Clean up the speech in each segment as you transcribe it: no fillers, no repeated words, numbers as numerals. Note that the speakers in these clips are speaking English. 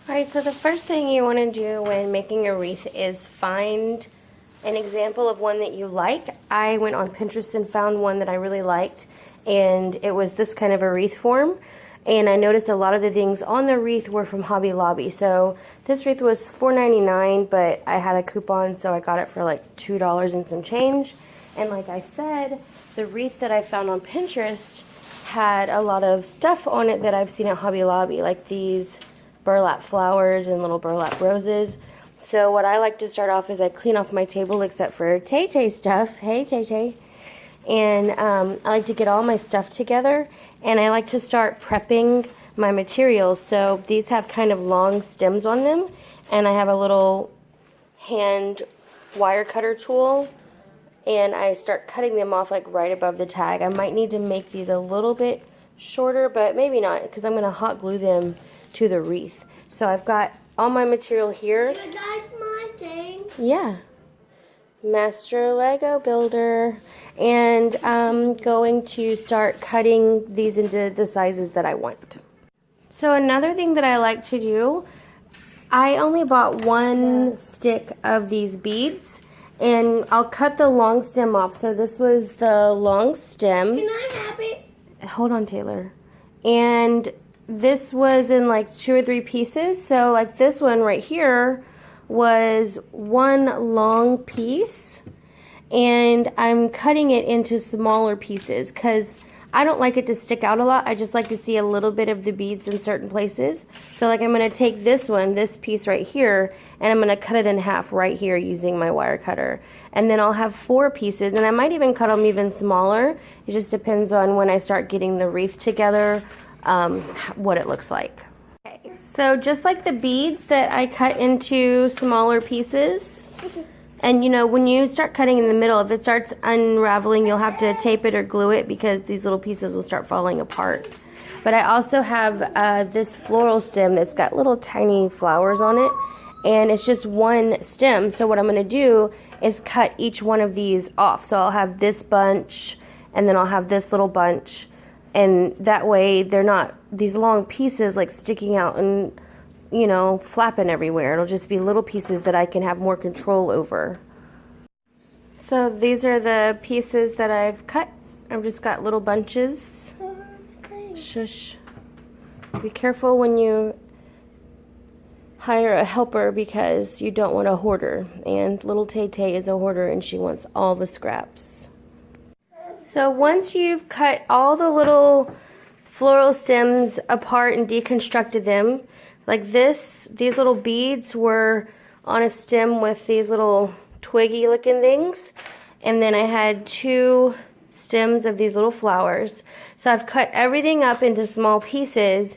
Alright, so the first thing you want to do when making a wreath is find an example of one that you like. I went on Pinterest and found one that I really liked, and it was this kind of a wreath form. And I noticed a lot of the things on the wreath were from Hobby Lobby. So this wreath was $4.99, but I had a coupon, so I got it for like $2 and some change. And like I said, the wreath that I found on Pinterest had a lot of stuff on it that I've seen at Hobby Lobby, like these burlap flowers and little burlap roses. So what I like to start off is I clean off my table except for Tay-Tay stuff. Hey, Tay-Tay. And I like to get all my stuff together, and I like to start prepping my materials. So these have kind of long stems on them, and I have a little hand wire cutter tool, and I start cutting them off like right above the tag. I might need to make these a little bit shorter, but maybe not, because I'm going to hot glue them to the wreath. So I've got all my material here. You like my thing? Yeah. Master Lego Builder. And I'm going to start cutting these into the sizes that I want. So another thing that I like to do, I only bought one stick of these beads, and I'll cut the long stem off. So this was the long stem. Can I have it? Hold on, Taylor. And this was in like 2 or 3 pieces. So like this one right here was one long piece, and I'm cutting it into smaller pieces because I don't like it to stick out a lot. I just like to see a little bit of the beads in certain places. So like I'm going to take this one, this piece right here, and I'm going to cut it in half right here using my wire cutter. And then I'll have 4 pieces, and I might even cut them even smaller. It just depends on when I start getting the wreath together, what it looks like. Okay, so just like the beads that I cut into smaller pieces, and you know, when you start cutting in the middle, if it starts unraveling, you'll have to tape it or glue it because these little pieces will start falling apart. But I also have this floral stem that's got little tiny flowers on it, and it's just one stem. So what I'm going to do is cut each one of these off. So I'll have this bunch, and then I'll have this little bunch, and that way they're not these long pieces like sticking out and, you know, flapping everywhere. It'll just be little pieces that I can have more control over. So these are the pieces that I've cut. I've just got little bunches. Shush. Be careful when you hire a helper because you don't want a hoarder. And little Tay-Tay is a hoarder, and she wants all the scraps. So once you've cut all the little floral stems apart and deconstructed them, like this, these little beads were on a stem with these little twiggy looking things, and then I had 2 stems of these little flowers. So I've cut everything up into small pieces.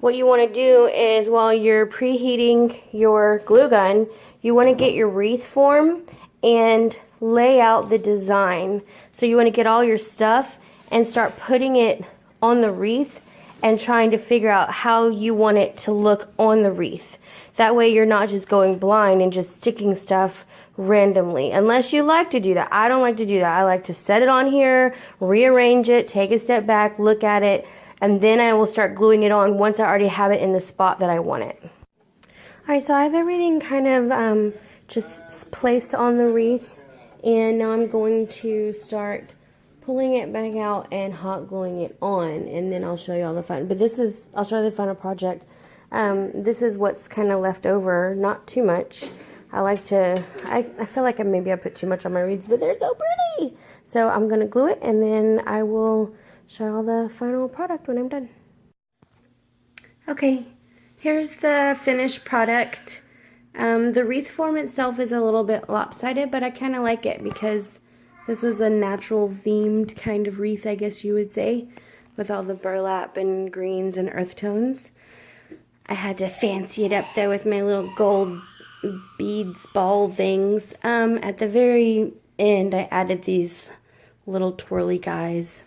What you want to do is, while you're preheating your glue gun, you want to get your wreath form and lay out the design. So you want to get all your stuff and start putting it on the wreath and trying to figure out how you want it to look on the wreath. That way you're not just going blind and just sticking stuff randomly, unless you like to do that. I don't like to do that. I like to set it on here, rearrange it, take a step back, look at it, and then I will start gluing it on once I already have it in the spot that I want it. Alright, so I have everything kind of just placed on the wreath, and now I'm going to start pulling it back out and hot gluing it on, and then I'll show you all the fun. But I'll show you the final project. This is what's kind of left over, not too much. I feel like maybe I put too much on my wreaths, but they're so pretty. So I'm going to glue it, and then I will show you all the final product when I'm done. Okay, here's the finished product. The wreath form itself is a little bit lopsided, but I kind of like it because this was a natural themed kind of wreath, I guess you would say, with all the burlap and greens and earth tones. I had to fancy it up though with my little gold beads ball things. At the very end I added these little twirly guys.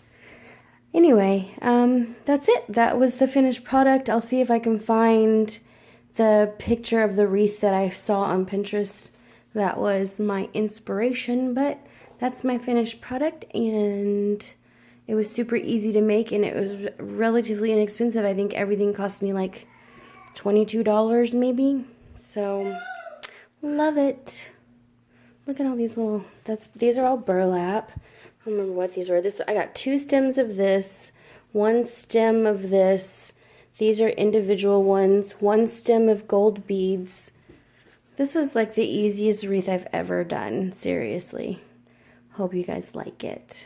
Anyway, that's it. That was the finished product. I'll see if I can find the picture of the wreath that I saw on Pinterest. That was my inspiration, but that's my finished product, and it was super easy to make, and it was relatively inexpensive. I think everything cost me like $22 maybe. So, love it. Look at all these little, these are all burlap. I don't remember what these were. I got 2 stems of this, 1 stem of this. These are individual ones, 1 stem of gold beads. This is like the easiest wreath I've ever done, seriously. Hope you guys like it.